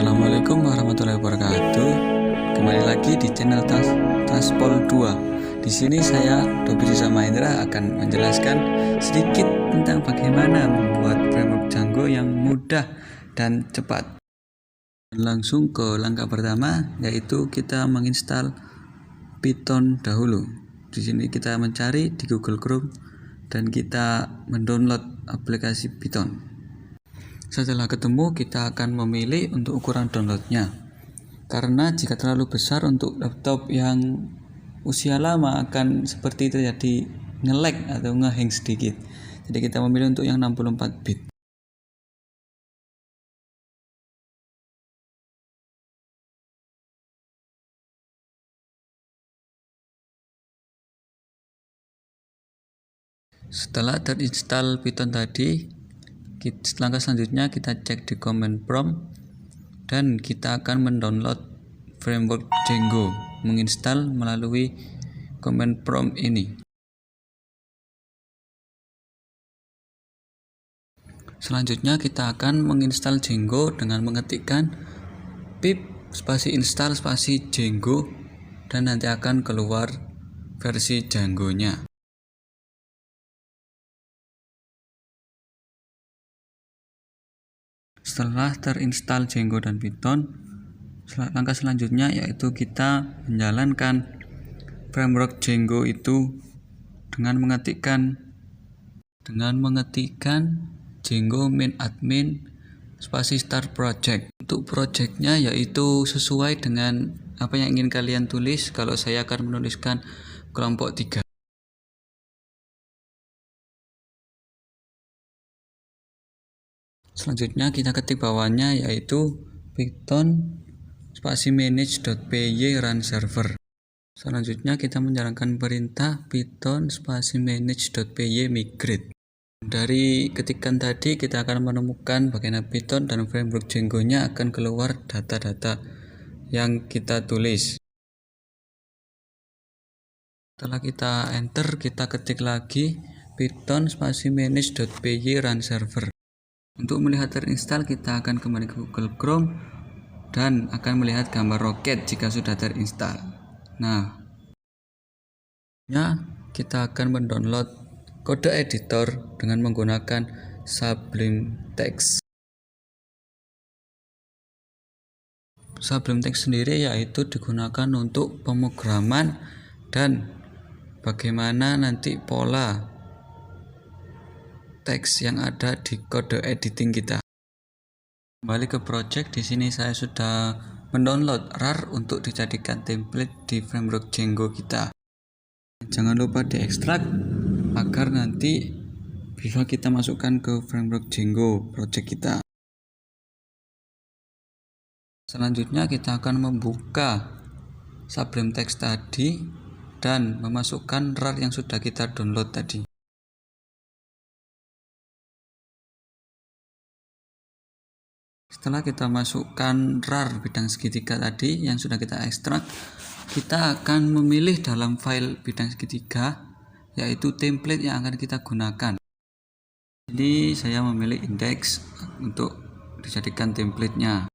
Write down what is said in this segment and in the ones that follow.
Assalamualaikum warahmatullahi wabarakatuh. Kembali lagi di channel Transpol 2. Di sini saya Dobi Risa Mahendra akan menjelaskan sedikit tentang bagaimana membuat framework Django yang mudah dan cepat. Langsung ke langkah pertama, yaitu kita menginstal Python dahulu. Di sini kita mencari di Google Chrome dan kita mendownload aplikasi Python. Setelah ketemu, kita akan memilih untuk ukuran downloadnya, karena jika terlalu besar untuk laptop yang usia lama akan seperti terjadi nge-lag atau nge-hang sedikit. Jadi kita memilih untuk yang 64 bit. Setelah terinstall Python tadi, langkah selanjutnya kita cek di command prompt dan kita akan mendownload framework Django, menginstal melalui command prompt ini. Selanjutnya kita akan menginstal Django dengan mengetikkan pip spasi install spasi Django dan nanti akan keluar versi Django-nya. Setelah terinstall Django dan Python, langkah selanjutnya yaitu kita menjalankan framework Django itu dengan mengetikkan Django main admin spasi start project. Untuk projectnya yaitu sesuai dengan apa yang ingin kalian tulis. Kalau saya akan menuliskan kelompok 3. Selanjutnya kita ketik bawahnya yaitu python spasi manage.py run server. Selanjutnya kita menjalankan perintah python spasi manage.py migrate. Dari ketikan tadi kita akan menemukan bagaimana Python dan framework Django-nya akan keluar data-data yang kita tulis. Setelah kita enter, kita ketik lagi python spasi manage.py run server. Untuk melihat terinstall, kita akan kembali ke Google Chrome dan akan melihat gambar roket jika sudah terinstall. Nah, kita akan mendownload kode editor dengan menggunakan Sublime Text. Sublime Text sendiri yaitu digunakan untuk pemrograman dan bagaimana nanti pola teks yang ada di kode editing kita. Kembali ke project, di sini saya sudah mendownload RAR untuk dijadikan template di framework Django kita. Jangan lupa diekstrak agar nanti bisa kita masukkan ke framework Django project kita. Selanjutnya kita akan membuka Sublime Text tadi dan memasukkan RAR yang sudah kita download tadi. Setelah kita masukkan RAR bidang segitiga tadi yang sudah kita ekstrak, kita akan memilih dalam file bidang segitiga yaitu template yang akan kita gunakan. Jadi saya memilih index untuk dijadikan template-nya.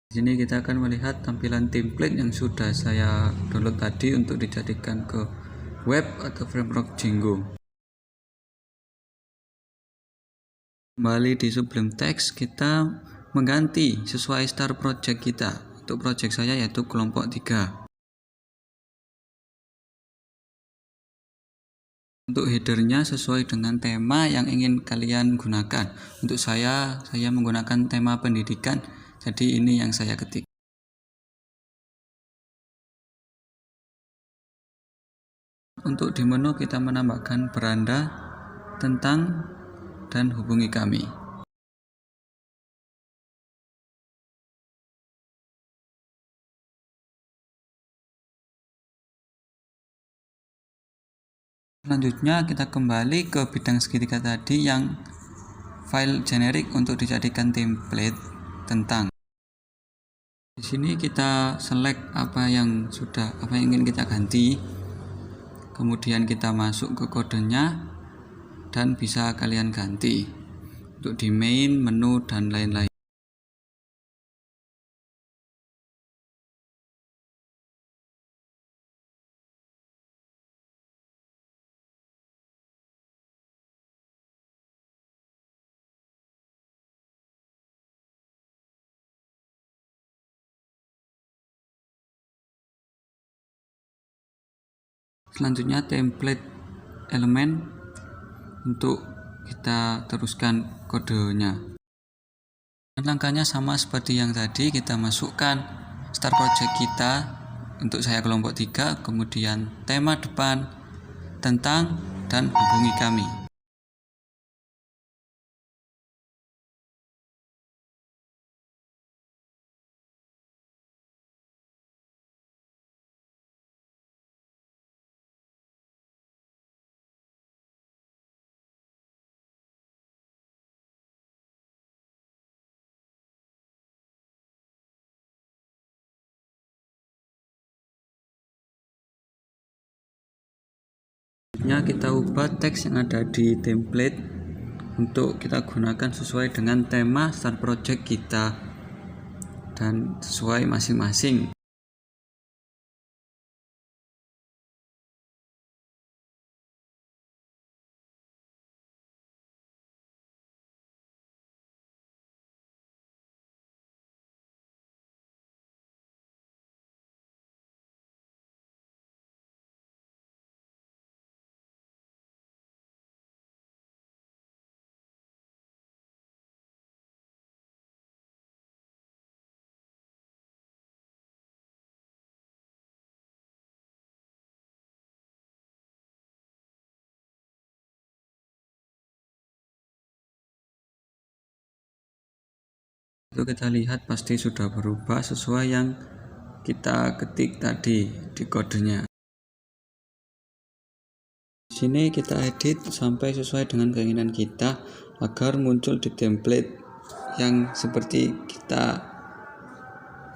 Di sini kita akan melihat tampilan template yang sudah saya download tadi untuk dijadikan ke web atau framework Django. Kembali di Sublime Text, kita mengganti sesuai start project kita. Untuk project saya yaitu kelompok 3. Untuk headernya sesuai dengan tema yang ingin kalian gunakan. Untuk saya menggunakan tema pendidikan, jadi ini yang saya ketik. Untuk di menu kita menambahkan beranda tentang dan hubungi kami. Selanjutnya kita kembali ke bidang segitiga tadi yang file generik untuk dijadikan template tentang. Di sini kita select apa yang ingin kita ganti. Kemudian kita masuk ke kodenya dan bisa kalian ganti untuk di main, menu, dan lain-lain. selanjutnya template elemen untuk kita teruskan kodenya. Langkahnya sama seperti yang tadi, kita masukkan start project kita. Untuk saya kelompok 3, kemudian tema depan, tentang, dan hubungi kami. Kita ubah teks yang ada di template untuk kita gunakan sesuai dengan tema start project kita dan sesuai masing-masing. Itu kita lihat pasti sudah berubah sesuai yang kita ketik tadi di kodenya. Di sini kita edit sampai sesuai dengan keinginan kita agar muncul di template yang seperti kita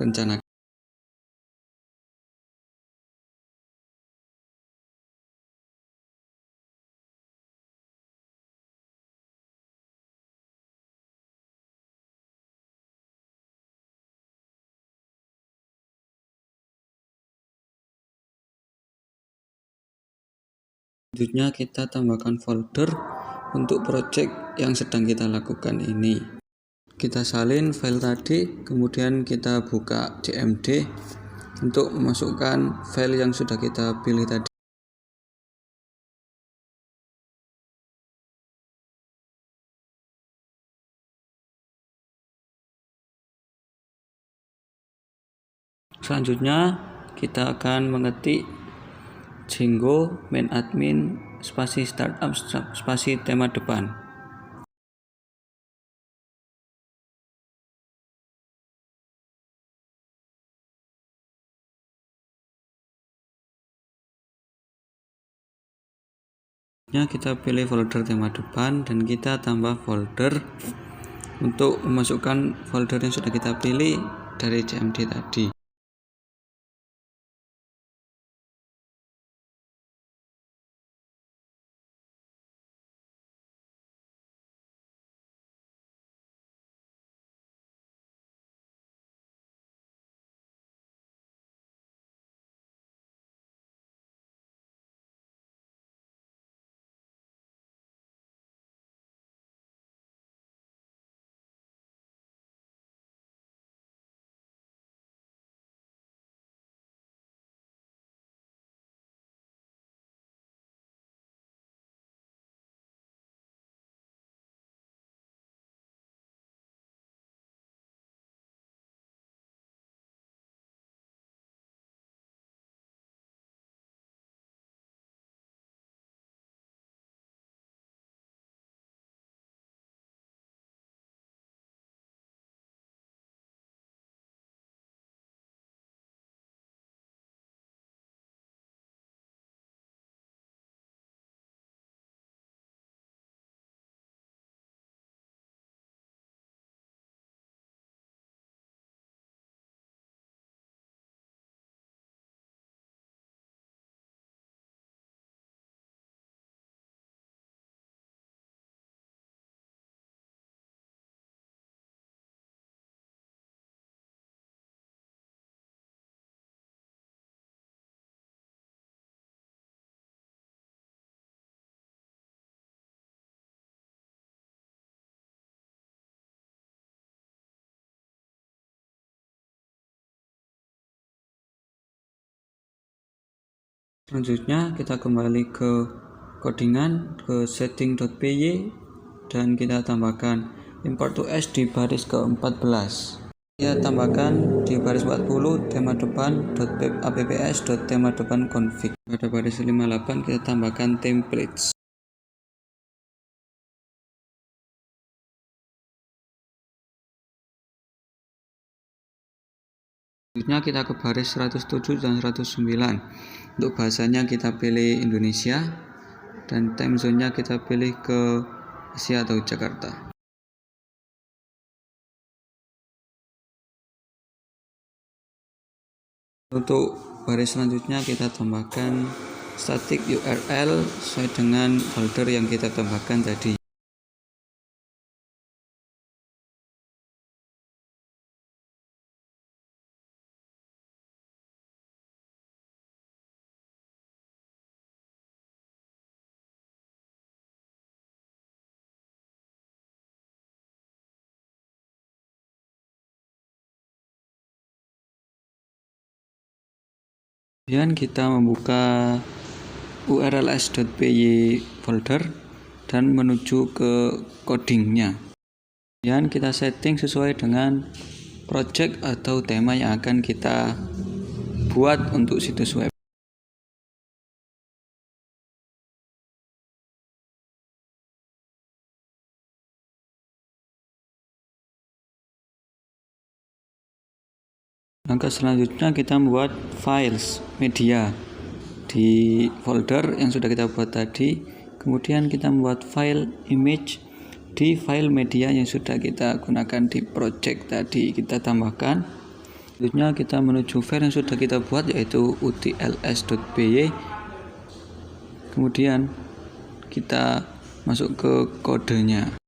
rencanakan. Selanjutnya kita tambahkan folder untuk project yang sedang kita lakukan ini. Kita salin file tadi, kemudian kita buka CMD untuk memasukkan file yang sudah kita pilih tadi. Selanjutnya kita akan mengetik Django main admin spasi startup spasi tema depan. Kita pilih folder tema depan dan kita tambah folder untuk memasukkan folder yang sudah kita pilih dari CMD tadi. Selanjutnya kita kembali ke codingan, ke setting.py, dan kita tambahkan import to s di baris ke-14. Ya, tambahkan di baris 40 tema depan .apps.tema depan config. Pada baris 58 kita tambahkan templates. Selanjutnya kita ke baris 107 dan 109. Untuk bahasanya kita pilih Indonesia, dan time zone-nya kita pilih ke Asia atau Jakarta. Untuk baris selanjutnya kita tambahkan static URL sesuai dengan folder yang kita tambahkan tadi. Kemudian kita membuka urls.py folder dan menuju ke codingnya. Kemudian kita setting sesuai dengan project atau tema yang akan kita buat untuk situs web. Langkah selanjutnya kita membuat files media di folder yang sudah kita buat tadi. Kemudian kita membuat file image di file media yang sudah kita gunakan di project tadi. Kita tambahkan. Selanjutnya kita menuju file yang sudah kita buat, yaitu utls.py. Kemudian kita masuk ke kodenya.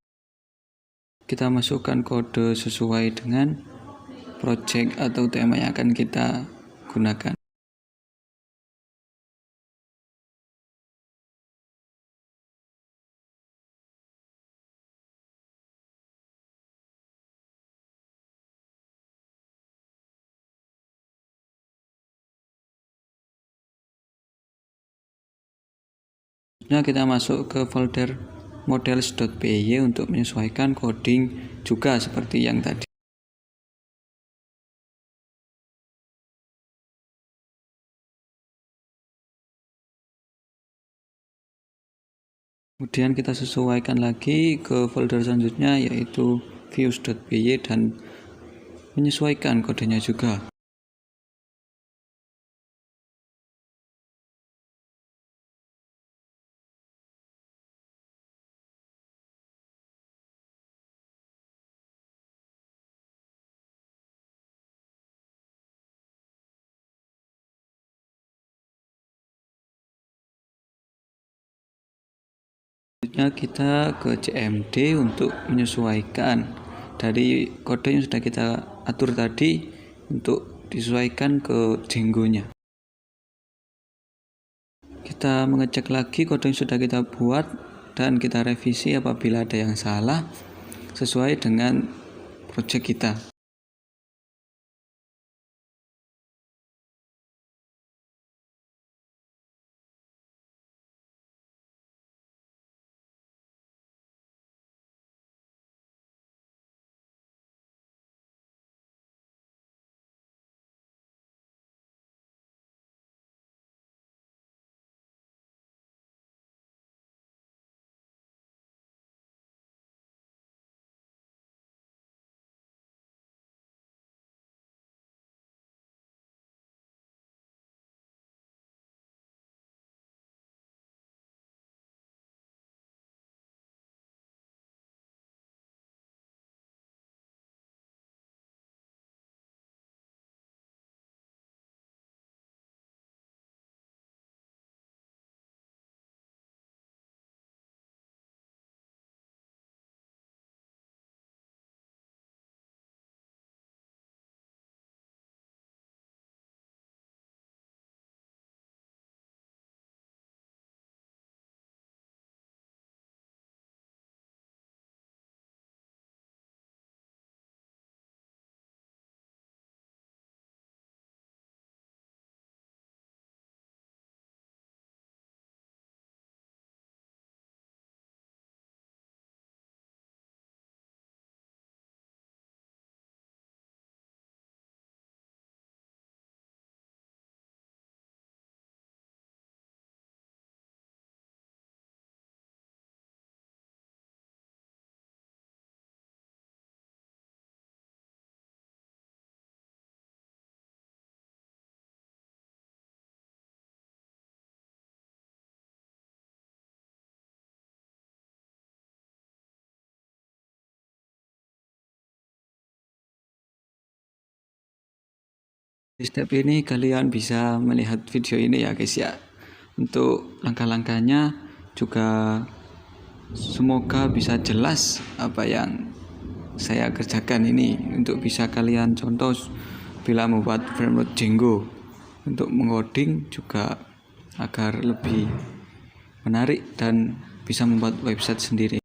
Kita masukkan kode sesuai dengan project atau tema yang akan kita gunakan. Selanjutnya kita masuk ke folder models.py untuk menyesuaikan coding juga seperti yang tadi. Kemudian kita sesuaikan lagi ke folder selanjutnya, yaitu views.py, dan menyesuaikan kodenya juga. Selanjutnya kita ke CMD untuk menyesuaikan dari kode yang sudah kita atur tadi untuk disesuaikan ke Django-nya. Kita mengecek lagi kode yang sudah kita buat dan kita revisi apabila ada yang salah sesuai dengan project kita. Di step ini kalian bisa melihat video ini ya guys ya. Untuk langkah-langkahnya juga semoga bisa jelas apa yang saya kerjakan ini, untuk bisa kalian contoh bila membuat framework Django untuk mengoding juga agar lebih menarik dan bisa membuat website sendiri.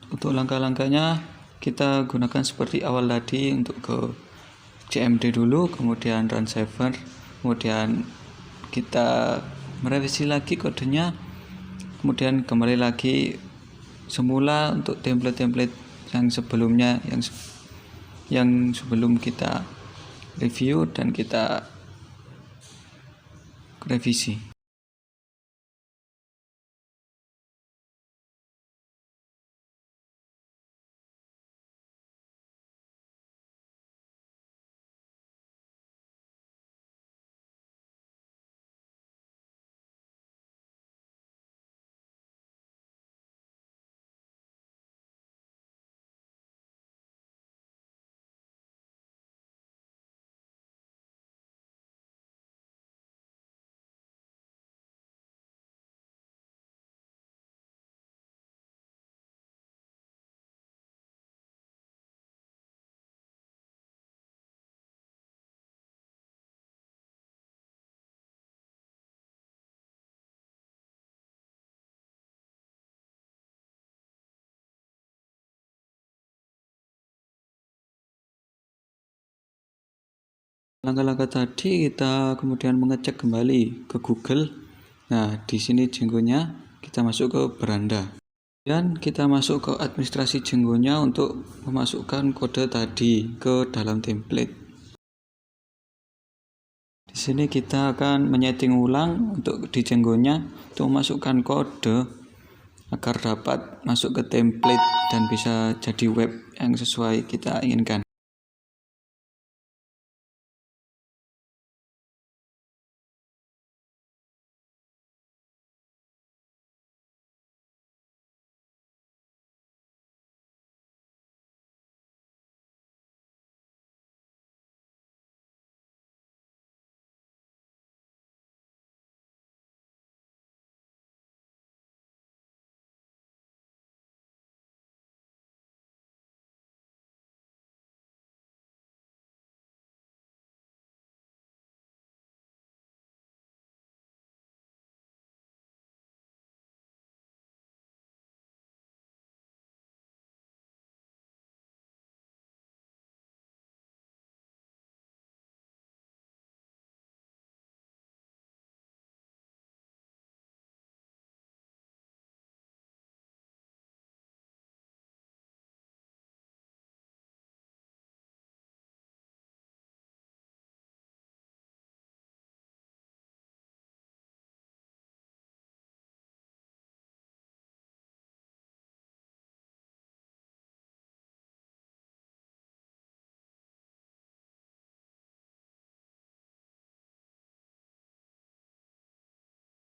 Untuk langkah-langkahnya kita gunakan seperti awal tadi, untuk ke CMD dulu, kemudian run saver, kemudian kita merevisi lagi kodenya, kemudian kembali lagi semula untuk template-template yang sebelumnya, yang sebelum kita review dan kita revisi. Langkah-langkah tadi kita kemudian mengecek kembali ke Google. Nah, di sini Django-nya kita masuk ke beranda. Dan kita masuk ke administrasi Django-nya untuk memasukkan kode tadi ke dalam template. Di sini kita akan menyeting ulang untuk di Django-nya untuk memasukkan kode agar dapat masuk ke template dan bisa jadi web yang sesuai kita inginkan.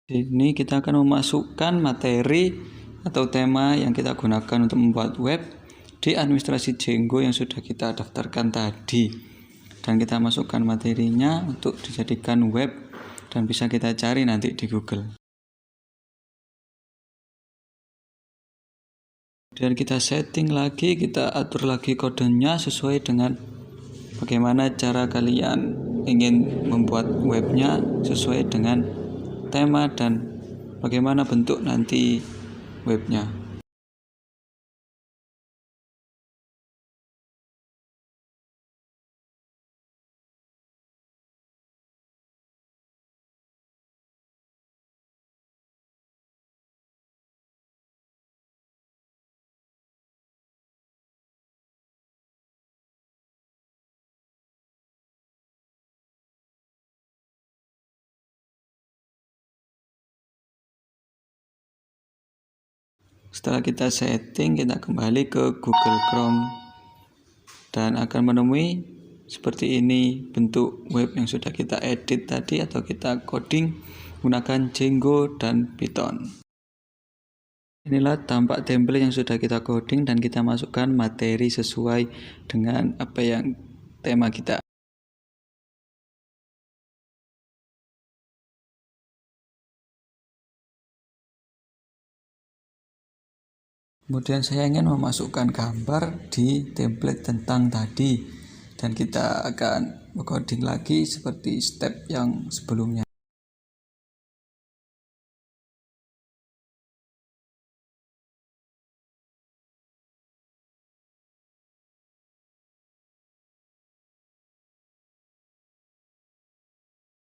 Di sini kita akan memasukkan materi atau tema yang kita gunakan untuk membuat web di administrasi Django yang sudah kita daftarkan tadi, dan kita masukkan materinya untuk dijadikan web dan bisa kita cari nanti di Google. Kemudian kita setting lagi, kita atur lagi kodenya sesuai dengan bagaimana cara kalian ingin membuat webnya sesuai dengan tema dan bagaimana bentuk nanti webnya. Setelah kita setting, kita kembali ke Google Chrome dan akan menemui seperti ini bentuk web yang sudah kita edit tadi atau kita coding menggunakan Django dan Python. Inilah tampak template yang sudah kita coding dan kita masukkan materi sesuai dengan apa yang tema kita. Kemudian saya ingin memasukkan gambar di template tentang tadi dan kita akan coding lagi seperti step yang sebelumnya.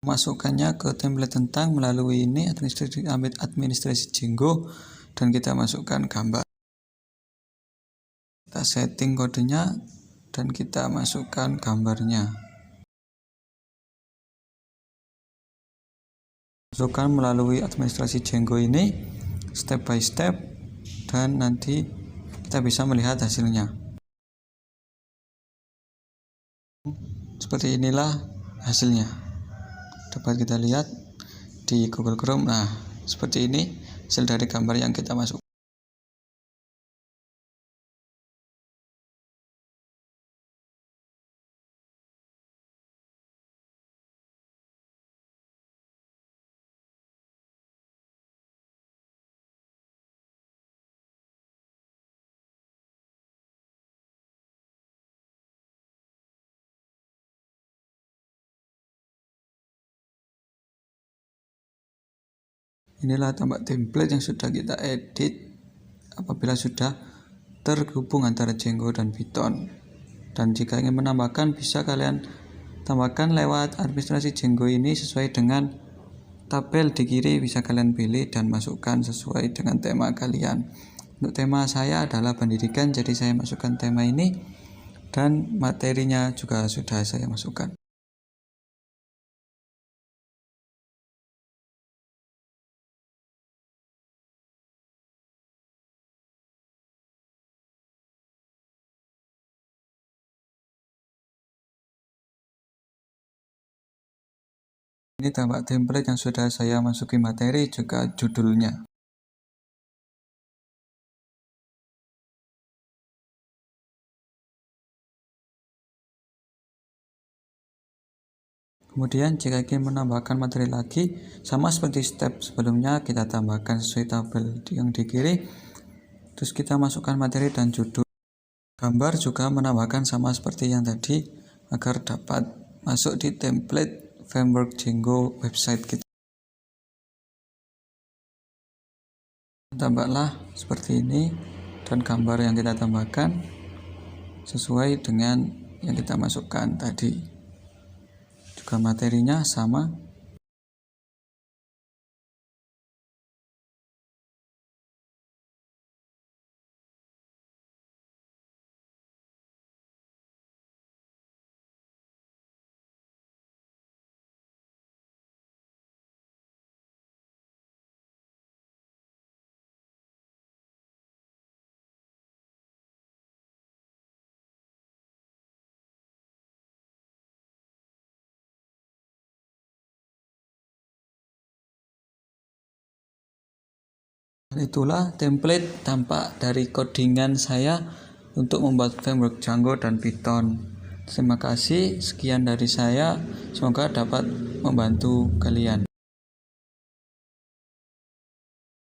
Masukkannya ke template tentang melalui ini administrasi Django dan kita masukkan gambar. Kita setting kodenya dan kita masukkan gambarnya. Masukkan melalui administrasi Django ini step by step dan nanti kita bisa melihat hasilnya. Seperti inilah hasilnya. Dapat kita lihat di Google Chrome. Nah, seperti ini hasil dari gambar yang kita masukkan. Inilah tampak template yang sudah kita edit apabila sudah terhubung antara Django dan Python. Dan jika ingin menambahkan bisa kalian tambahkan lewat administrasi Django ini sesuai dengan tabel di kiri, bisa kalian pilih dan masukkan sesuai dengan tema kalian. Untuk tema saya adalah pendidikan, jadi saya masukkan tema ini dan materinya juga sudah saya masukkan. Ini tampak template yang sudah saya masuki materi juga judulnya. Kemudian jika ingin menambahkan materi lagi, sama seperti step sebelumnya, kita tambahkan sesuai tabel yang di kiri. Terus kita masukkan materi dan judul. Gambar juga menambahkan sama seperti yang tadi agar dapat masuk di template framework Django website kita. Tambahlah seperti ini dan gambar yang kita tambahkan sesuai dengan yang kita masukkan tadi. Juga materinya sama. Itulah template tampak dari codingan saya untuk membuat framework Django dan Python. Terima kasih, sekian dari saya. Semoga dapat membantu kalian.